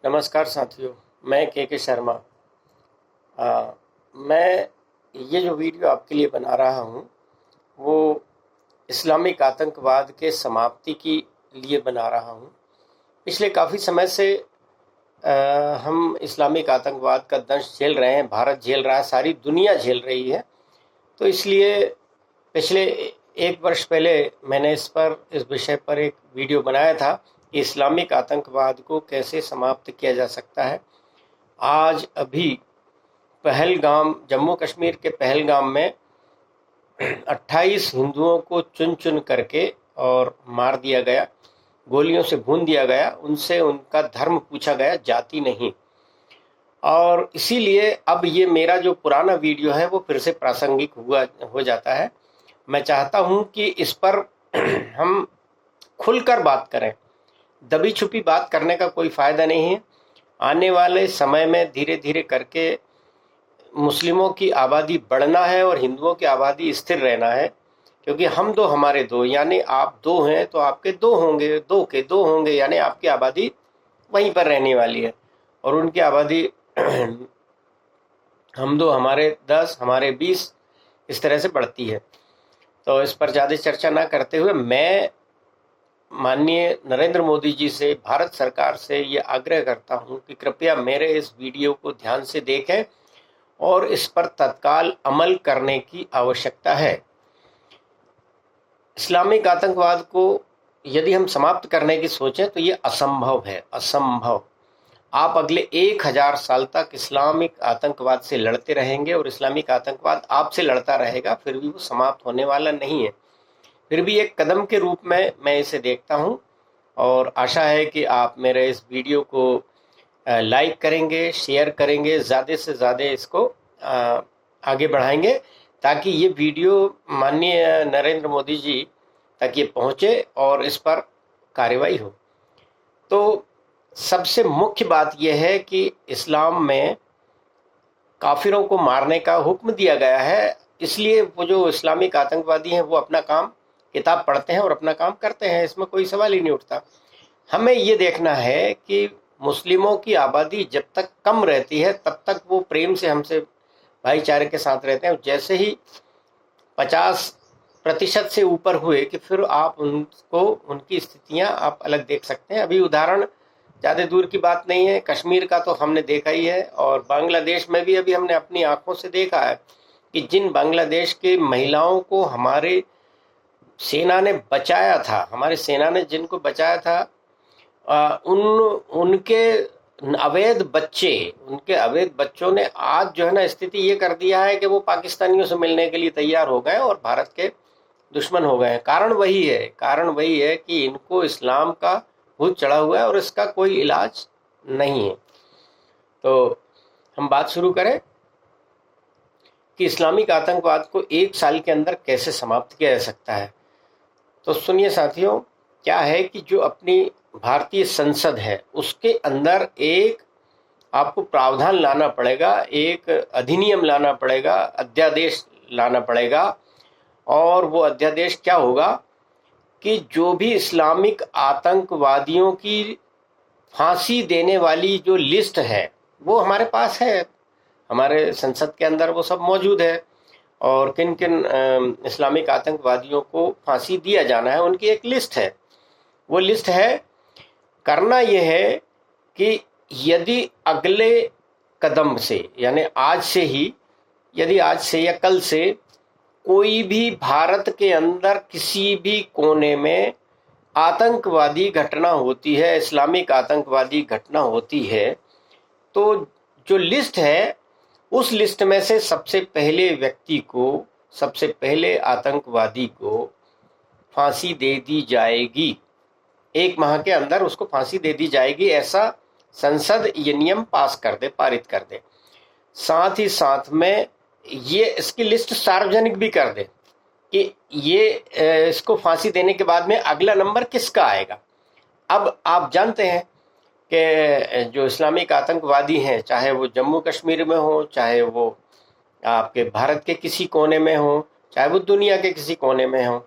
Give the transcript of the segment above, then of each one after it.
नमस्कार साथियों, मैं के शर्मा। मैं ये जो वीडियो आपके लिए बना रहा हूँ वो इस्लामिक आतंकवाद के समाप्ति के लिए बना रहा हूँ। पिछले काफ़ी समय से हम इस्लामिक आतंकवाद का दंश झेल रहे हैं, भारत झेल रहा है, सारी दुनिया झेल रही है। तो इसलिए पिछले 1 वर्ष पहले मैंने इस विषय पर एक वीडियो बनाया था कि इस्लामिक आतंकवाद को कैसे समाप्त किया जा सकता है। आज अभी पहलगाम, जम्मू कश्मीर के पहलगाम में 28 हिंदुओं को चुन चुन करके और मार दिया गया, गोलियों से भून दिया गया, उनसे उनका धर्म पूछा गया, जाति नहीं। और इसीलिए अब ये मेरा जो पुराना वीडियो है वो फिर से प्रासंगिक हो जाता है। मैं चाहता हूँ कि इस पर हम खुलकर बात करें। दबी छुपी बात करने का कोई फ़ायदा नहीं है। आने वाले समय में धीरे धीरे करके मुस्लिमों की आबादी बढ़ना है और हिंदुओं की आबादी स्थिर रहना है, क्योंकि हम दो हमारे दो, यानी आप दो हैं तो आपके दो होंगे, दो के दो होंगे, यानी आपकी आबादी वहीं पर रहने वाली है और उनकी आबादी हम दो हमारे 10, हमारे 20, इस तरह से बढ़ती है। तो इस पर ज़्यादा चर्चा ना करते हुए मैं माननीय नरेंद्र मोदी जी से, भारत सरकार से ये आग्रह करता हूँ कि कृपया मेरे इस वीडियो को ध्यान से देखें और इस पर तत्काल अमल करने की आवश्यकता है। इस्लामिक आतंकवाद को यदि हम समाप्त करने की सोचें तो ये असंभव है, असंभव। आप अगले 1000 साल तक इस्लामिक आतंकवाद से लड़ते रहेंगे और इस्लामिक आतंकवाद आपसे लड़ता रहेगा, फिर भी वो समाप्त होने वाला नहीं है। फिर भी एक कदम के रूप में मैं इसे देखता हूँ और आशा है कि आप मेरे इस वीडियो को लाइक करेंगे, शेयर करेंगे, ज़्यादा से ज़्यादा इसको आगे बढ़ाएंगे ताकि ये वीडियो माननीय नरेंद्र मोदी जी तक ये पहुँचे और इस पर कार्रवाई हो। तो सबसे मुख्य बात यह है कि इस्लाम में काफिरों को मारने का हुक्म दिया गया है, इसलिए वो जो इस्लामिक आतंकवादी हैं वो अपना काम, किताब पढ़ते हैं और अपना काम करते हैं, इसमें कोई सवाल ही नहीं उठता। हमें ये देखना है कि मुस्लिमों की आबादी जब तक कम रहती है तब तक वो प्रेम से हमसे भाईचारे के साथ रहते हैं। जैसे ही 50% से ऊपर हुए कि फिर आप उनको, उनकी स्थितियां आप अलग देख सकते हैं। अभी उदाहरण ज़्यादा दूर की बात नहीं है, कश्मीर का तो हमने देखा ही है और बांग्लादेश में भी अभी हमने अपनी आंखों से देखा है कि जिन बांग्लादेश के महिलाओं को हमारे सेना ने बचाया था, हमारे सेना ने जिनको बचाया था, उनके अवैध बच्चों ने आज जो है ना स्थिति ये कर दिया है कि वो पाकिस्तानियों से मिलने के लिए तैयार हो गए और भारत के दुश्मन हो गए हैं। कारण वही है कि इनको इस्लाम का भूत चढ़ा हुआ है और इसका कोई इलाज नहीं है। तो हम बात शुरू करें कि इस्लामिक आतंकवाद को 1 साल के अंदर कैसे समाप्त किया जा सकता है। तो सुनिए साथियों, क्या है कि जो अपनी भारतीय संसद है उसके अंदर एक आपको प्रावधान लाना पड़ेगा, एक अधिनियम लाना पड़ेगा, अध्यादेश लाना पड़ेगा। और वो अध्यादेश क्या होगा कि जो भी इस्लामिक आतंकवादियों की फांसी देने वाली जो लिस्ट है वो हमारे पास है, हमारे संसद के अंदर वो सब मौजूद है और किन किन इस्लामिक आतंकवादियों को फांसी दिया जाना है उनकी एक लिस्ट है। वो लिस्ट है, करना यह है कि यदि अगले कदम से, यानी आज से ही, यदि आज से या कल से कोई भी भारत के अंदर किसी भी कोने में आतंकवादी घटना होती है, इस्लामिक आतंकवादी घटना होती है, तो जो लिस्ट है उस लिस्ट में से सबसे पहले व्यक्ति को, सबसे पहले आतंकवादी को फांसी दे दी जाएगी। 1 माह के अंदर उसको फांसी दे दी जाएगी, ऐसा संसद ये नियम पास कर दे, पारित कर दे। साथ ही साथ में ये इसकी लिस्ट सार्वजनिक भी कर दे कि ये इसको फांसी देने के बाद में अगला नंबर किसका आएगा। अब आप जानते हैं कि जो इस्लामिक आतंकवादी हैं, चाहे वो जम्मू कश्मीर में हो, चाहे वो आपके भारत के किसी कोने में हो, चाहे वो दुनिया के किसी कोने में हो,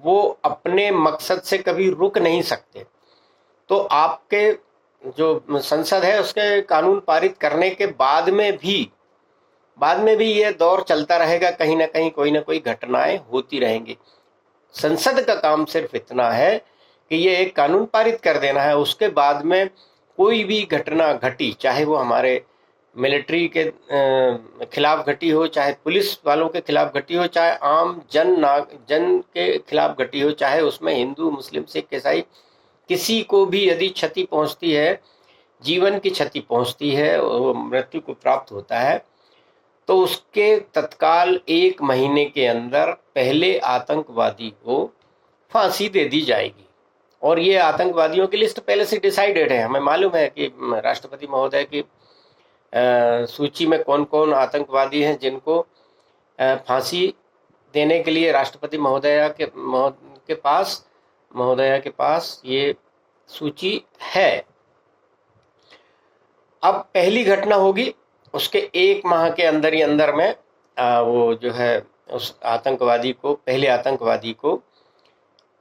वो अपने मकसद से कभी रुक नहीं सकते। तो आपके जो संसद है उसके कानून पारित करने के बाद में भी ये दौर चलता रहेगा, कहीं ना कहीं कोई ना कोई घटनाएं होती रहेंगी। संसद का काम सिर्फ इतना है कि ये एक कानून पारित कर देना है, उसके बाद में कोई भी घटना घटी, चाहे वो हमारे मिलिट्री के खिलाफ घटी हो, चाहे पुलिस वालों के खिलाफ घटी हो, चाहे आम जन के खिलाफ घटी हो, चाहे उसमें हिंदू मुस्लिम सिख ईसाई किसी को भी यदि क्षति पहुंचती है, जीवन की क्षति पहुंचती है, वो मृत्यु को प्राप्त होता है, तो उसके तत्काल 1 महीने के अंदर पहले आतंकवादी को फांसी दे दी जाएगी। और ये आतंकवादियों की लिस्ट पहले से डिसाइडेड है। हमें मालूम है कि राष्ट्रपति महोदय की सूची में कौन कौन आतंकवादी हैं जिनको फांसी देने के लिए राष्ट्रपति महोदया के पास ये सूची है। अब पहली घटना होगी, उसके 1 माह के अंदर ही अंदर में वो जो है उस पहले आतंकवादी को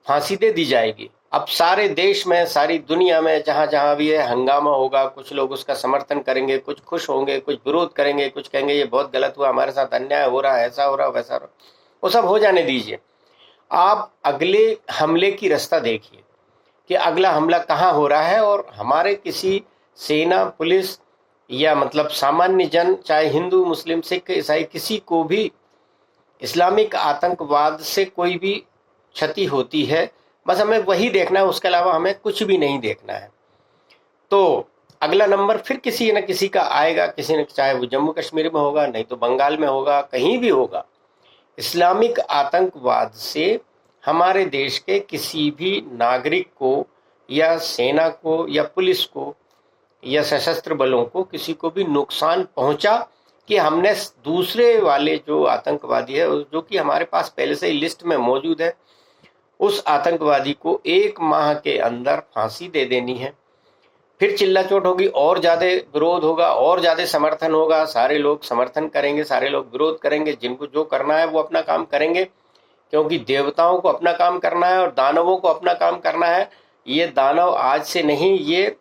फांसी दे दी जाएगी। अब सारे देश में, सारी दुनिया में जहां जहां भी है हंगामा होगा, कुछ लोग उसका समर्थन करेंगे, कुछ खुश होंगे, कुछ विरोध करेंगे, कुछ कहेंगे ये बहुत गलत हुआ, हमारे साथ अन्याय हो रहा है, ऐसा हो रहा, वैसा हो रहा, वो सब हो जाने दीजिए। आप अगले हमले की रास्ता देखिए कि अगला हमला कहाँ हो रहा है, और हमारे किसी सेना, पुलिस या मतलब सामान्य जन, चाहे हिंदू मुस्लिम सिख ईसाई, किसी को भी इस्लामिक आतंकवाद से कोई भी क्षति होती है, बस हमें वही देखना है, उसके अलावा हमें कुछ भी नहीं देखना है। तो अगला नंबर फिर किसी न किसी का आएगा, किसी न, चाहे वो जम्मू कश्मीर में होगा, नहीं तो बंगाल में होगा, कहीं भी होगा। इस्लामिक आतंकवाद से हमारे देश के किसी भी नागरिक को या सेना को या पुलिस को या सशस्त्र बलों को किसी को भी नुकसान पहुंचा कि हमने दूसरे वाले जो आतंकवादी है, जो कि हमारे पास पहले से ही लिस्ट में मौजूद है, उस आतंकवादी को 1 माह के अंदर फांसी दे देनी है। फिर चिल्ला चोट होगी, और ज्यादा विरोध होगा, और ज्यादा समर्थन होगा, सारे लोग समर्थन करेंगे, सारे लोग विरोध करेंगे, जिनको जो करना है वो अपना काम करेंगे, क्योंकि देवताओं को अपना काम करना है और दानवों को अपना काम करना है। ये दानव आज से नहीं, ये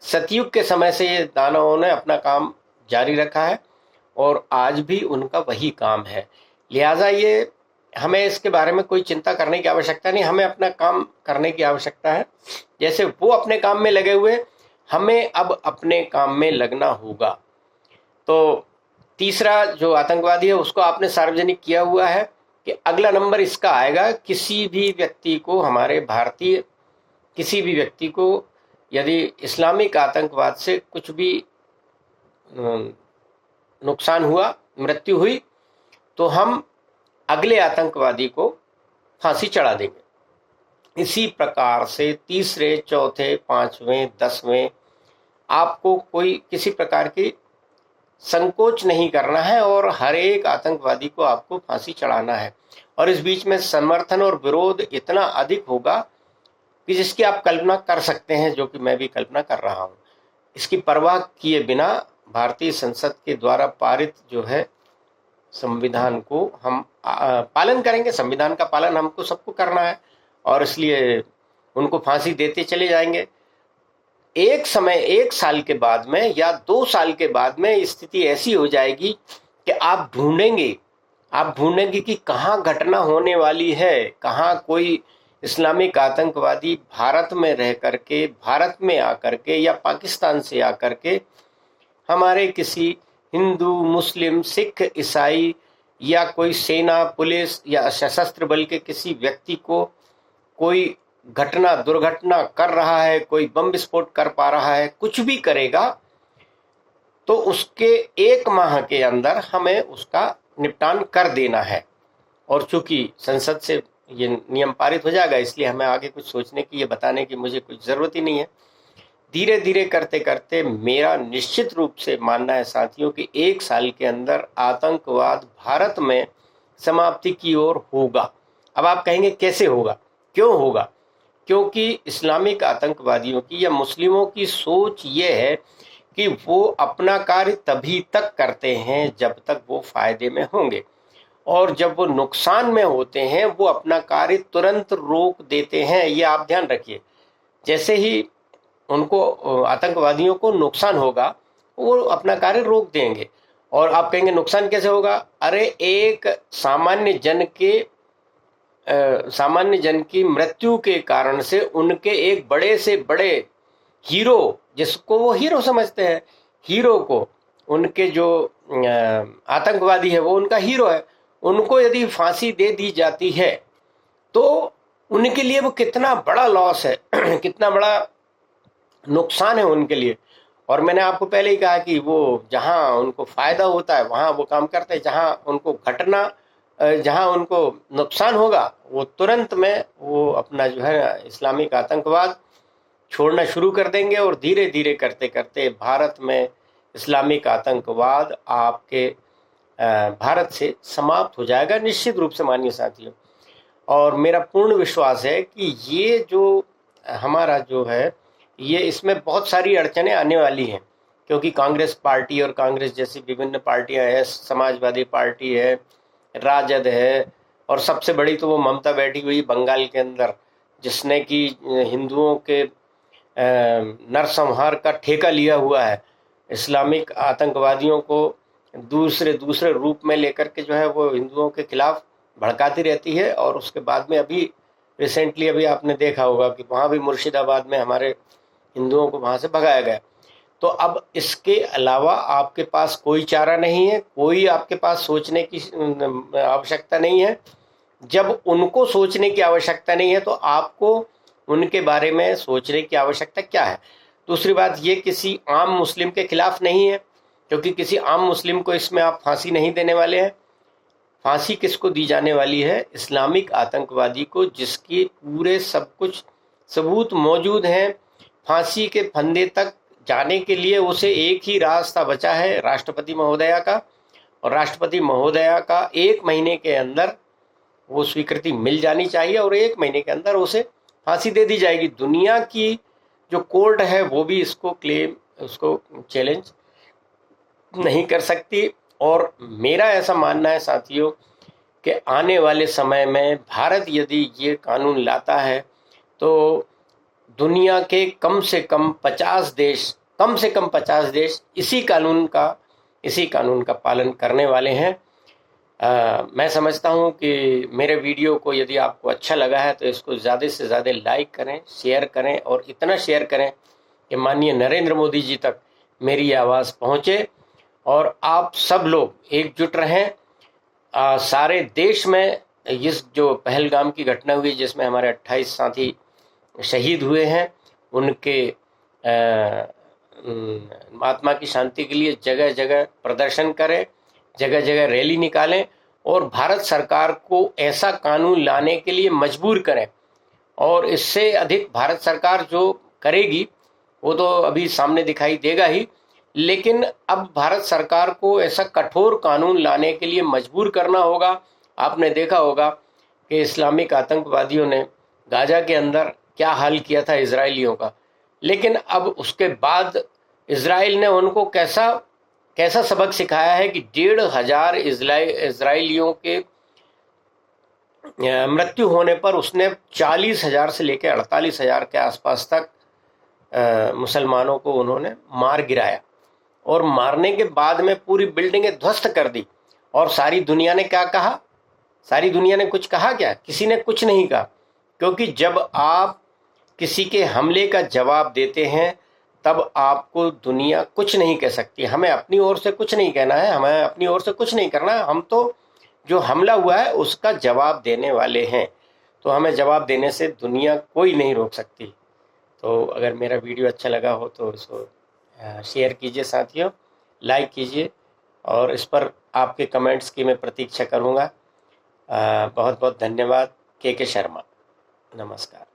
सतयुग के समय से ये दानवों ने अपना काम जारी रखा है और आज भी उनका वही काम है। लिहाजा ये हमें इसके बारे में कोई चिंता करने की आवश्यकता नहीं, हमें अपना काम करने की आवश्यकता है। जैसे वो अपने काम में लगे हुए, हमें अब अपने काम में लगना होगा। तो तीसरा जो आतंकवादी है उसको आपने सार्वजनिक किया हुआ है कि अगला नंबर इसका आएगा, किसी भी व्यक्ति को, हमारे भारतीय किसी भी व्यक्ति को यदि इस्लामिक आतंकवाद से कुछ भी नुकसान हुआ, मृत्यु हुई, तो हम अगले आतंकवादी को फांसी चढ़ा देंगे। इसी प्रकार से तीसरे, चौथे, 5वें, 10वें आपको कोई किसी प्रकार की संकोच नहीं करना है और हर एक आतंकवादी को आपको फांसी चढ़ाना है। और इस बीच में समर्थन और विरोध इतना अधिक होगा कि जिसकी आप कल्पना कर सकते हैं, जो कि मैं भी कल्पना कर रहा हूं। इसकी परवाह किए बिना भारतीय संसद के द्वारा पारित जो है संविधान को हम पालन करेंगे। संविधान का पालन हमको सबको करना है और इसलिए उनको फांसी देते चले जाएंगे। एक समय, 1 साल के बाद में या 2 साल के बाद में स्थिति ऐसी हो जाएगी कि आप ढूंढेंगे कि कहाँ घटना होने वाली है, कहाँ कोई इस्लामिक आतंकवादी भारत में रह करके, भारत में आकर के या पाकिस्तान से आकर के हमारे किसी हिंदू, मुस्लिम, सिख, ईसाई या कोई सेना, पुलिस या सशस्त्र बल के किसी व्यक्ति को कोई दुर्घटना कर रहा है, कोई बम विस्फोट कर पा रहा है, कुछ भी करेगा, तो उसके 1 माह के अंदर हमें उसका निपटान कर देना है। और चूंकि संसद से ये नियम पारित हो जाएगा, इसलिए हमें आगे कुछ सोचने की, ये बताने की मुझे कुछ जरूरत ही नहीं है। धीरे धीरे करते करते मेरा निश्चित रूप से मानना है साथियों कि 1 साल के अंदर आतंकवाद भारत में समाप्ति की ओर होगा। अब आप कहेंगे कैसे होगा, क्यों होगा? क्योंकि इस्लामिक आतंकवादियों की या मुस्लिमों की सोच ये है कि वो अपना कार्य तभी तक करते हैं जब तक वो फायदे में होंगे, और जब वो नुकसान में होते हैं वो अपना कार्य तुरंत रोक देते हैं। ये आप ध्यान रखिए। जैसे ही उनको आतंकवादियों को नुकसान होगा, वो अपना कार्य रोक देंगे। और आप कहेंगे नुकसान कैसे होगा? अरे एक सामान्य जन की मृत्यु के कारण से उनके एक बड़े से बड़े हीरो, जिसको वो हीरो समझते हैं, हीरो को, उनके जो आतंकवादी है वो उनका हीरो है, उनको यदि फांसी दे दी जाती है तो उनके लिए वो कितना बड़ा लॉस है कितना बड़ा नुकसान है उनके लिए। और मैंने आपको पहले ही कहा कि वो जहां उनको फायदा होता है वहां वो काम करते हैं, जहां उनको नुकसान होगा वो तुरंत में वो अपना जो है इस्लामिक आतंकवाद छोड़ना शुरू कर देंगे। और धीरे धीरे करते करते भारत में इस्लामिक आतंकवाद आपके भारत से समाप्त हो जाएगा, निश्चित रूप से मानिए साथियों। और मेरा पूर्ण विश्वास है कि ये जो हमारा जो है ये इसमें बहुत सारी अड़चनें आने वाली हैं, क्योंकि कांग्रेस पार्टी और कांग्रेस जैसी विभिन्न पार्टियां हैं, समाजवादी पार्टी है, राजद है, और सबसे बड़ी तो वो ममता बैठी हुई बंगाल के अंदर, जिसने कि हिंदुओं के नरसंहार का ठेका लिया हुआ है, इस्लामिक आतंकवादियों को दूसरे दूसरे रूप में लेकर के जो है वो हिंदुओं के खिलाफ भड़काती रहती है। और उसके बाद में अभी रिसेंटली अभी आपने देखा होगा कि वहाँ भी मुर्शिदाबाद में हमारे हिंदुओं को वहाँ से भगाया गया। तो अब इसके अलावा आपके पास कोई चारा नहीं है, कोई आपके पास सोचने की आवश्यकता नहीं है। जब उनको सोचने की आवश्यकता नहीं है तो आपको उनके बारे में सोचने की आवश्यकता क्या है? दूसरी बात, ये किसी आम मुस्लिम के खिलाफ नहीं है, क्योंकि किसी आम मुस्लिम को इसमें आप फांसी नहीं देने वाले हैं। फांसी किसको दी जाने वाली है? इस्लामिक आतंकवादी को, जिसकी पूरे सब कुछ सबूत मौजूद हैं। फांसी के फंदे तक जाने के लिए उसे एक ही रास्ता बचा है, राष्ट्रपति महोदया का, और राष्ट्रपति महोदया का 1 महीने के अंदर वो स्वीकृति मिल जानी चाहिए और 1 महीने के अंदर उसे फांसी दे दी जाएगी। दुनिया की जो कोर्ट है वो भी उसको चैलेंज नहीं कर सकती। और मेरा ऐसा मानना है साथियों कि आने वाले समय में भारत यदि ये कानून लाता है तो दुनिया के कम से कम 50 देश इसी कानून का पालन करने वाले हैं। मैं समझता हूँ कि मेरे वीडियो को यदि आपको अच्छा लगा है तो इसको ज़्यादा से ज़्यादा लाइक करें, शेयर करें, और इतना शेयर करें कि माननीय नरेंद्र मोदी जी तक मेरी आवाज़ पहुँचे और आप सब लोग एकजुट रहें। सारे देश में इस जो पहलगाम की घटना हुई जिसमें हमारे 28 साथी शहीद हुए हैं, उनके आत्मा की शांति के लिए जगह जगह प्रदर्शन करें, जगह जगह रैली निकालें और भारत सरकार को ऐसा कानून लाने के लिए मजबूर करें। और इससे अधिक भारत सरकार जो करेगी वो तो अभी सामने दिखाई देगा ही, लेकिन अब भारत सरकार को ऐसा कठोर कानून लाने के लिए मजबूर करना होगा। आपने देखा होगा कि इस्लामिक आतंकवादियों ने गाजा के अंदर क्या हाल किया था इजरायलियों का, लेकिन अब उसके बाद इजराइल ने उनको कैसा सबक सिखाया है कि 1,500 इजरायलियों के मृत्यु होने पर उसने 40,000 से लेकर 48,000 के आसपास तक मुसलमानों को उन्होंने मार गिराया, और मारने के बाद में पूरी बिल्डिंगें ध्वस्त कर दी। और सारी दुनिया ने क्या कहा? सारी दुनिया ने कुछ कहा क्या? किसी ने कुछ नहीं कहा, क्योंकि जब आप किसी के हमले का जवाब देते हैं तब आपको दुनिया कुछ नहीं कह सकती। हमें अपनी ओर से कुछ नहीं कहना है, हमें अपनी ओर से कुछ नहीं करना है। हम तो जो हमला हुआ है उसका जवाब देने वाले हैं, तो हमें जवाब देने से दुनिया कोई नहीं रोक सकती। तो अगर मेरा वीडियो अच्छा लगा हो तो इसको शेयर कीजिए साथियों, लाइक कीजिए, और इस पर आपके कमेंट्स की मैं प्रतीक्षा करूँगा। बहुत बहुत धन्यवाद। के शर्मा, नमस्कार।